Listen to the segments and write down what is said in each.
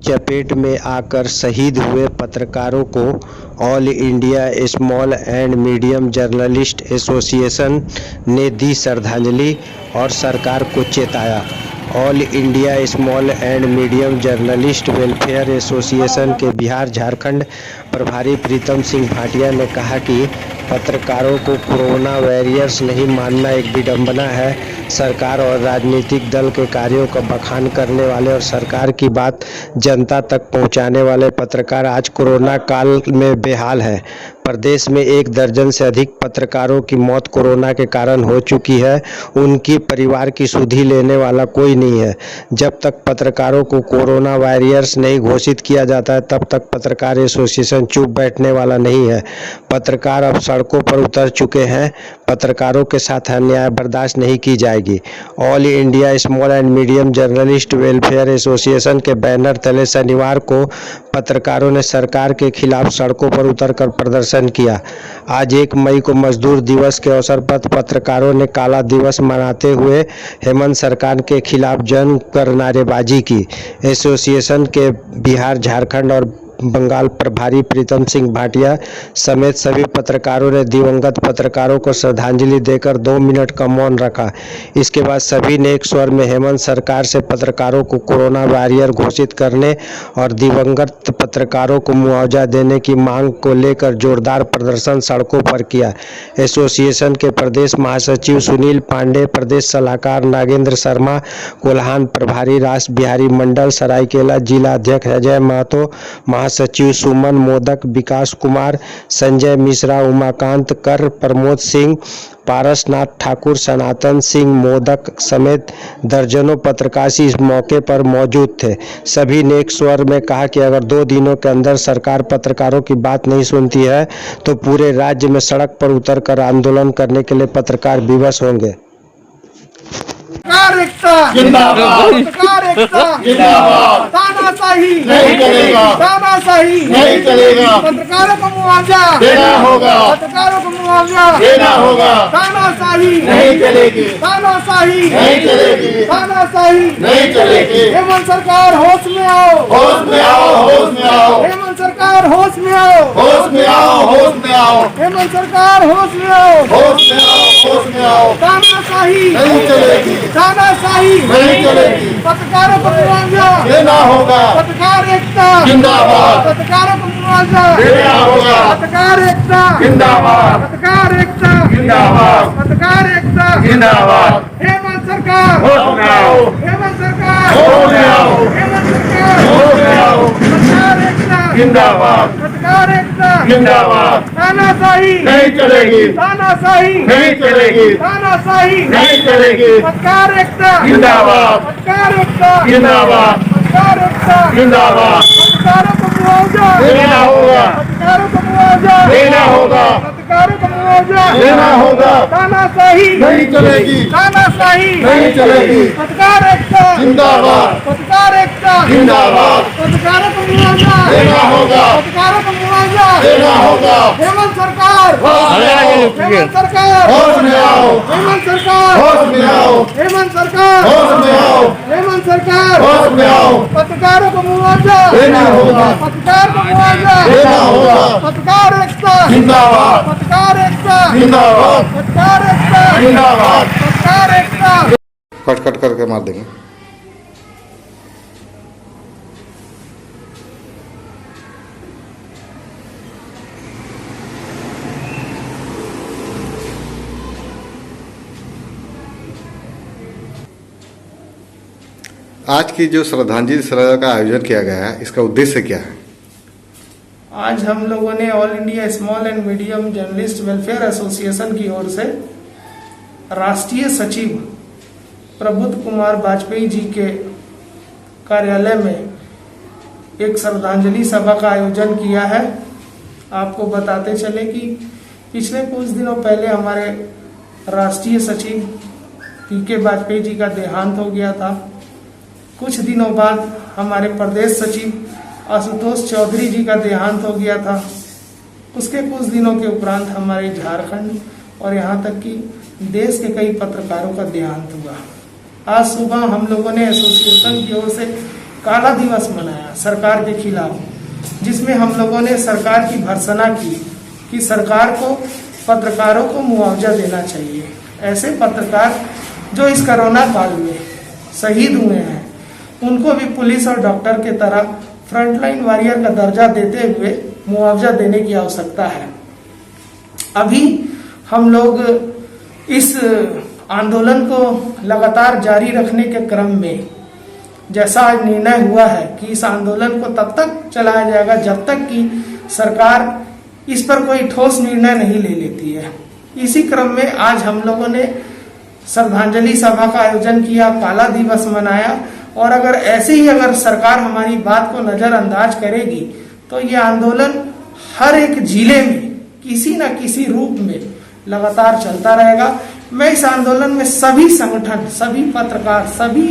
चपेट में आकर शहीद हुए पत्रकारों को all India small and medium journalist association ने दी श्रद्धांजलि और सरकार को चेताया। All India small and medium journalist welfare association के बिहार झारखंड प्रभारी प्रीतम सिंह भाटिया ने कहा कि पत्रकारों को कोरोना वॉरियर्स नहीं मानना एक विडंबना है। सरकार और राजनीतिक दल के कार्यों का बखान करने वाले और सरकार की बात जनता तक पहुंचाने वाले पत्रकार आज कोरोना काल में बेहाल है। प्रदेश में 1 दर्जन से अधिक पत्रकारों की मौत कोरोना के कारण हो चुकी है। उनकी परिवार की सुधि लेने वाला कोई नहीं है। जब तक पत्रकारों को कोरोना वॉरियर्स नहीं घोषित किया जाता है तब तक पत्रकार एसोसिएशन चुप बैठने वाला नहीं है। पत्रकार अब सड़कों पर उतर चुके हैं। पत्रकारों के साथ अन्याय बर्दाश्त नहीं की जाएगी। All India small and medium journalist welfare association के बैनर तले शनिवार को पत्रकारों ने सरकार के खिलाफ सड़कों पर उतरकर प्रदर्शन किया। आज 1 मई को मजदूर दिवस के अवसर पर पत्रकारों ने काला दिवस मनाते हुए हेमंत सरकार के खिलाफ जमकर नारेबाजी की। एसोसिएशन के बिहार झारखंड और बंगाल प्रभारी प्रीतम सिंह भाटिया समेत सभी पत्रकारों ने दिवंगत पत्रकारों को श्रद्धांजलि देकर 2 मिनट का मौन रखा। इसके बाद सभी ने एक स्वर में हेमंत सरकार से पत्रकारों को कोरोना वॉरियर घोषित करने और दिवंगत पत्रकारों को मुआवजा देने की मांग को लेकर जोरदार प्रदर्शन सड़कों पर किया। एसोसिएशन के प्रदेश महासचिव सुनील पांडे, प्रदेश सलाहकार नागेंद्र शर्मा, कोल्हान प्रभारी रास बिहारी मंडल, सरायकेला जिला अध्यक्ष अजय महतो, सचिव सुमन मोदक, विकास कुमार, संजय मिश्रा, उमाकांत कर, प्रमोद सिंह, पारसनाथ ठाकुर, सनातन सिंह मोदक समेत दर्जनों पत्रकार इस मौके पर मौजूद थे। सभी ने एक स्वर में कहा कि अगर 2 दिनों के अंदर सरकार पत्रकारों की बात नहीं सुनती है तो पूरे राज्य में सड़क पर उतरकर आंदोलन करने के लिए पत्रकार विवश होंगे। पत्रकार एकता जिंदाबाद, पत्रकार एकता जिंदाबाद, तानाशाही नहीं चलेगा, तानाशाही नहीं चलेगा, पत्रकारों को मुआवजा देना होगा, पत्रकारों को मुआवजा देना होगा, तानाशाही नहीं चलेगी, तानाशाही नहीं चलेगी, तानाशाही नहीं चलेगी। हेमंत सरकार होश में आओ, होश में आओ, होश में आओ, हेमंत सरकार होश में आओ, होश में आओ, होश में आओ, हेमंत सरकार होश में आओ, होश में आओ, होश में आओ, तानाशाही नहीं चलेगी, तानाशाही नहीं चलेगी, पत्रकारों को मुआवजा देना होगा, पत्रकार एकता जिंदाबाद, पत्रकारों को मुआवजा देना होगा, पत्रकार एकता जिंदाबाद, पत्रकार एकता जिंदाबाद, पत्रकार एकता जिंदाबाद। हेमंत सरकार होश में आओ, हेमंत सरकार होश में आओ, हेमंत सरकार होश में आओ, पत्रकार एकता जिंदाबाद, पत्रकार एकता जिंदाबाद, तानाशाही नहीं चलेगी, तानाशाही नहीं चलेगी, तानाशाही नहीं चलेगी, पत्रकार एकता जिंदाबाद, पत्रकार एकता जिंदाबाद, पत्रकार एकता जिंदाबाद, पत्रकारों को मुआवजा देना होगा, पत्रकारों को मुआवजा देना होगा, पत्रकारों को मुआवजा देना होगा, तानाशाही नहीं चलेगी, तानाशाही नहीं चलेगी, पत्रकार एकता जिंदाबाद, पत्रकार एकता जिंदाबाद, पत्रकारों को मुआवजा देना होगा, पत्रकारों को मुआवजा देना होगा। हेमंत सरकार हेमंत सरकार होश में आओ, हेमंत सरकार होश में आओ, हेमंत सरकार होश में आओ, हेमंत सरकार होश में आओ, पत्रकारों को मुआवजा देना होगा, पत्रकार को मुआवजा देना होगा, पत्रकार एकता जिंदाबाद, पत्रकार एकता जिंदाबाद, पत्रकार एकता जिंदाबाद, पत्रकार एकता। कट कट करके मार देंगे। आज की जो श्रद्धांजलि सभा का आयोजन किया गया है, इसका उद्देश्य क्या है? आज हम लोगों ने all India small and medium journalist welfare association की ओर से राष्ट्रीय सचिव प्रबुद्ध कुमार वाजपेयी जी के कार्यालय में एक श्रद्धांजलि सभा का आयोजन किया है। आपको बताते चले कि पिछले कुछ दिनों पहले हमारे राष्ट्रीय सचिव पीके वाजपेयी जी का देहांत हो गया था। कुछ दिनों बाद हमारे प्रदेश सचिव आशुतोष चौधरी जी का देहांत हो गया था। उसके कुछ दिनों के उपरांत हमारे झारखंड और यहाँ तक कि देश के कई पत्रकारों का देहांत हुआ। आज सुबह हम लोगों ने एसोसिएशन की ओर से काला दिवस मनाया सरकार के खिलाफ, जिसमें हम लोगों ने सरकार की भर्त्सना की कि सरकार को पत्रकारों को मुआवजा देना चाहिए। ऐसे पत्रकार जो इस कोरोना काल में शहीद हुए हैं उनको भी पुलिस और डॉक्टर के तरह फ्रंटलाइन वॉरियर का दर्जा देते हुए मुआवजा देने की आवश्यकता है। अभी हम लोग इस आंदोलन को लगातार जारी रखने के क्रम में जैसा आज निर्णय हुआ है कि इस आंदोलन को तब तक चलाया जाएगा जब तक कि सरकार इस पर कोई ठोस निर्णय नहीं ले लेती है। इसी क्रम में आज हम लोगों ने श्रद्धांजलि सभा का आयोजन किया, काला दिवस मनाया, और अगर ऐसे ही अगर सरकार हमारी बात को नजरअंदाज करेगी तो ये आंदोलन हर एक जिले में किसी न किसी रूप में लगातार चलता रहेगा। मैं इस आंदोलन में सभी संगठन, सभी पत्रकार, सभी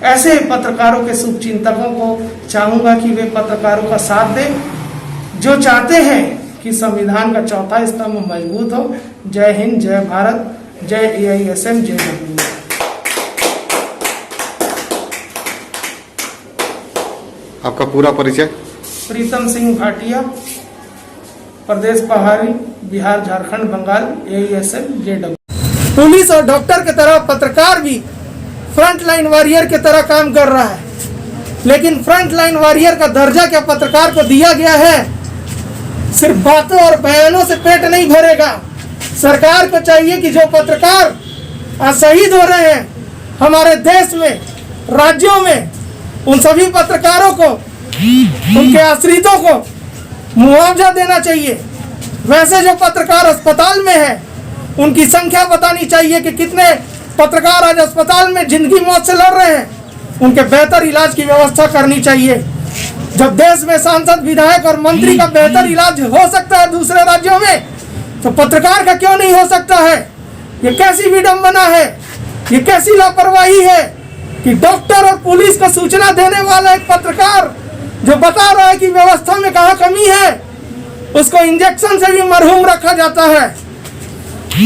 ऐसे पत्रकारों के शुभचिंतकों को चाहूंगा कि वे पत्रकारों का साथ दें जो चाहते हैं कि संविधान का चौथा स्तंभ मजबूत हो। जय हिंद, जय भारत, जय AISM, जय डब्ल्यू। आपका पूरा परिचय? प्रीतम सिंह भाटिया, प्रदेश प्रभारी, Bihar, Jharkhand, Bengal, AISM, JW। Police और डॉक्टर की तरह पत्रकार भी फ्रंट लाइन वॉरियर की तरह काम कर रहा है, लेकिन फ्रंट लाइन वॉरियर का दर्जा क्या पत्रकार को दिया गया है? सिर्फ बातों और बयानों से पेट नहीं भरेगा। सरकार को चाहिए कि जो पत्रकार आज शहीद हो रहे हैं हमारे देश में, राज्यों में, उन सभी पत्रकारों को, उनके आश्रितों को मुआवजा देना चाहिए। वैसे जो पत्रकार अस्पताल में है उनकी संख्या बतानी चाहिए कि कितने पत्रकार आज अस्पताल में जिंदगी मौत से लड़ रहे हैं, उनके बेहतर इलाज की व्यवस्था करनी चाहिए। जब देश में सांसद, विधायक और मंत्री का बेहतर इलाज हो सकता है दूसरे राज्यों में, तो पत्रकार का क्यों नहीं हो सकता है? ये कैसी विडंबना है, ये कैसी लापरवाही है कि डॉक्टर और पुलिस को सूचना देने वाला एक पत्रकार जो बता रहा है कि व्यवस्था में कहाँ कमी है, उसको इंजेक्शन से भी मरहूम रखा जाता है,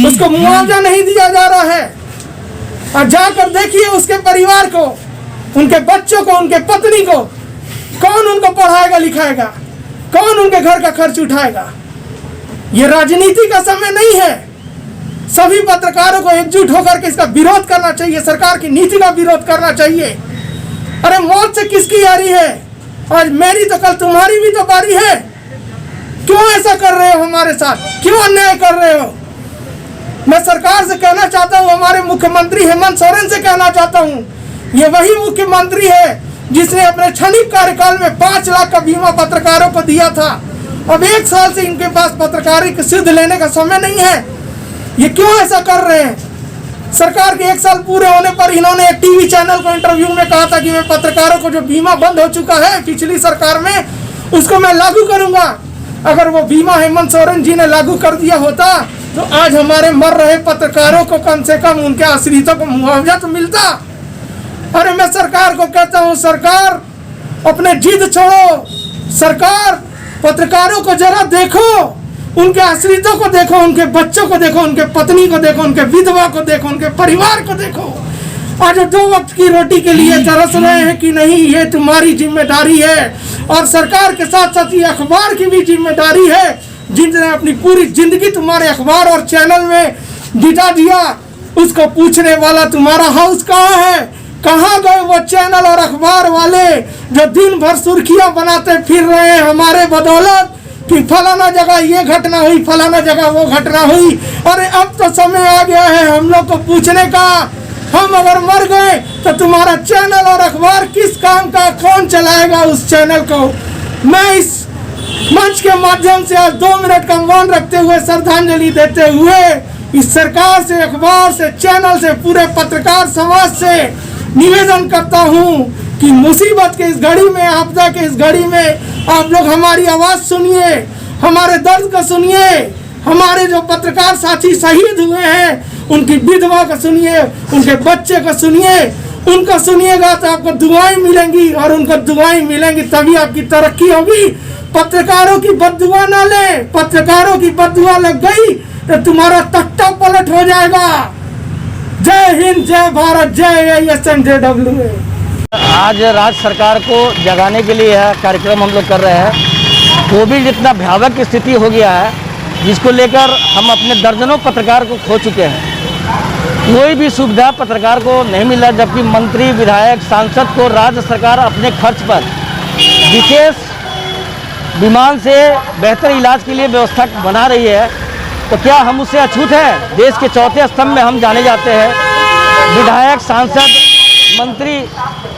उसको मुआवजा नहीं दिया जा रहा है। और जाकर देखिए उसके परिवार को, उनके बच्चों को, उनके पत्नी को, कौन उनको पढ़ाएगा लिखाएगा, कौन उनके घर का खर्च उठाएगा? ये राजनीति का समय नहीं है। सभी पत्रकारों को एकजुट होकर के इसका विरोध करना चाहिए, सरकार की नीति का विरोध करना चाहिए। अरे मौत से किसकी यारी है? आज मेरी तो कल तुम्हारी भी तो बारी है। क्यों ऐसा कर रहे हो हमारे साथ? क्यों अन्याय कर रहे हो? मैं सरकार से कहना चाहता हूँ, हमारे मुख्यमंत्री हेमंत सोरेन से कहना चाहता हूँ, ये वही मुख्यमंत्री है जिसने अपने क्षणिक कार्यकाल में 5 लाख का बीमा पत्रकारों को दिया था। अब 1 साल से इनके पास पत्रकारी की सिद्ध लेने का समय नहीं है। ये क्यों ऐसा कर रहे हैं? सरकार के 1 साल पूरे होने पर इन्होंने एक टीवी चैनल को इंटरव्यू में कहा था कि मैं पत्रकारों को जो बीमा बंद हो चुका है पिछली सरकार में, उसको मैं लागू करूंगा। अगर वो बीमा हेमंत सोरेन जी ने लागू कर दिया होता तो आज हमारे मर रहे पत्रकारों को कम से कम उनके आश्रितों को मुआवजा तो मिलता। अरे मैं सरकार को कहता हूँ, सरकार अपने जिद छोड़ो, सरकार पत्रकारों को जरा देखो, उनके आश्रितों को देखो, उनके बच्चों को देखो, उनके पत्नी को देखो, उनके विधवा को देखो, उनके परिवार को देखो। आज 2 वक्त की रोटी के लिए तरस रहे हैं कि नहीं, ये तुम्हारी जिम्मेदारी है। और सरकार के साथ साथ ये अखबार की भी जिम्मेदारी है, जिन्होंने अपनी पूरी जिंदगी तुम्हारे अखबार और चैनल में बिता दिया। उसको पूछने वाला तुम्हारा हाउस कहाँ है? कहाँ गए वो चैनल और अखबार वाले जो दिन भर सुर्खियां बनाते फिर रहे हैं हमारे बदौलत कि फलाना जगह ये घटना हुई, फलाना जगह वो घटना हुई। अरे अब तो समय आ गया है हम लोग को पूछने का, हम अगर मर गए तो तुम्हारा चैनल और अखबार किस काम का, कौन चलाएगा उस चैनल को? मैं इस मंच के माध्यम से आज 2 मिनट का मौन रखते हुए, श्रद्धांजलि देते हुए इस सरकार से, अखबार से, चैनल से, पूरे पत्रकार समाज से निवेदन करता हूं कि मुसीबत के इस घड़ी में, आपदा के इस घड़ी में आप लोग हमारी आवाज सुनिए, हमारे दर्द को सुनिए, हमारे जो पत्रकार साथी शहीद हुए हैं उनकी विधवा को सुनिए, उनके बच्चे को सुनिए। उनको सुनिएगा तो आपको दुआएं मिलेंगी, और उनको दुआएं मिलेंगी तभी आपकी तरक्की होगी। पत्रकारों की बददुआ ना ले, पत्रकारों की बददुआ लग गई तो तुम्हारा तख्ता पलट हो जाएगा। जय हिंद, जय भारत, जय AISM, JW। आज राज्य सरकार को जगाने के लिए यह कार्यक्रम हम लोग कर रहे हैं। कोविड इतना भयावह स्थिति हो गया है जिसको लेकर हम अपने दर्जनों पत्रकार को खो चुके हैं। कोई भी सुविधा पत्रकार को नहीं मिला, जबकि मंत्री, विधायक, सांसद को राज्य सरकार अपने खर्च पर विशेष विमान से बेहतर इलाज के लिए व्यवस्था बना रही है। तो क्या हम उससे अछूत हैं? देश के चौथे स्तंभ में हम जाने जाते हैं। विधायक, सांसद, मंत्री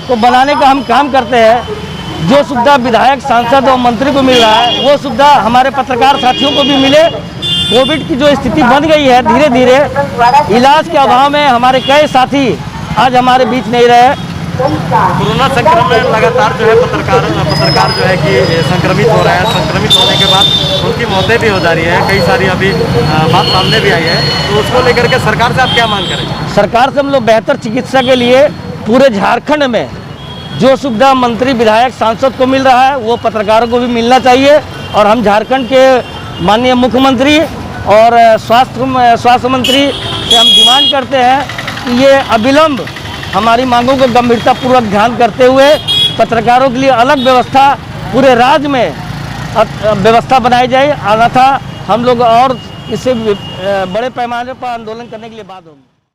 को बनाने का हम काम करते हैं। जो सुविधा विधायक, सांसद और मंत्री को मिल रहा है वो सुविधा हमारे पत्रकार साथियों को भी मिले। कोविड की जो स्थिति बन गई है, धीरे धीरे इलाज के अभाव में हमारे कई साथी आज हमारे बीच नहीं रहे। कोरोना संक्रमण में लगातार जो है पत्रकार जो है कि संक्रमित हो रहा है। संक्रमित होने के बाद उनकी मौतें भी हो जा रही है। कई सारी अभी बात सामने भी आई है, तो उसको लेकर के सरकार से आप क्या मांग करेंगे? सरकार से हम लोग बेहतर चिकित्सा के लिए पूरे झारखंड में जो सुविधा मंत्री, विधायक, सांसद को मिल रहा है वो पत्रकारों को भी मिलना चाहिए। और हम झारखंड के माननीय मुख्यमंत्री और स्वास्थ्य मंत्री से हम डिमांड करते हैं कि ये अविलंब हमारी मांगों को गंभीरतापूर्वक ध्यान करते हुए पत्रकारों के लिए अलग व्यवस्था पूरे राज्य में व्यवस्था बनाई जाए, अन्यथा हम लोग और इससे बड़े पैमाने पर आंदोलन करने के लिए बात होगी।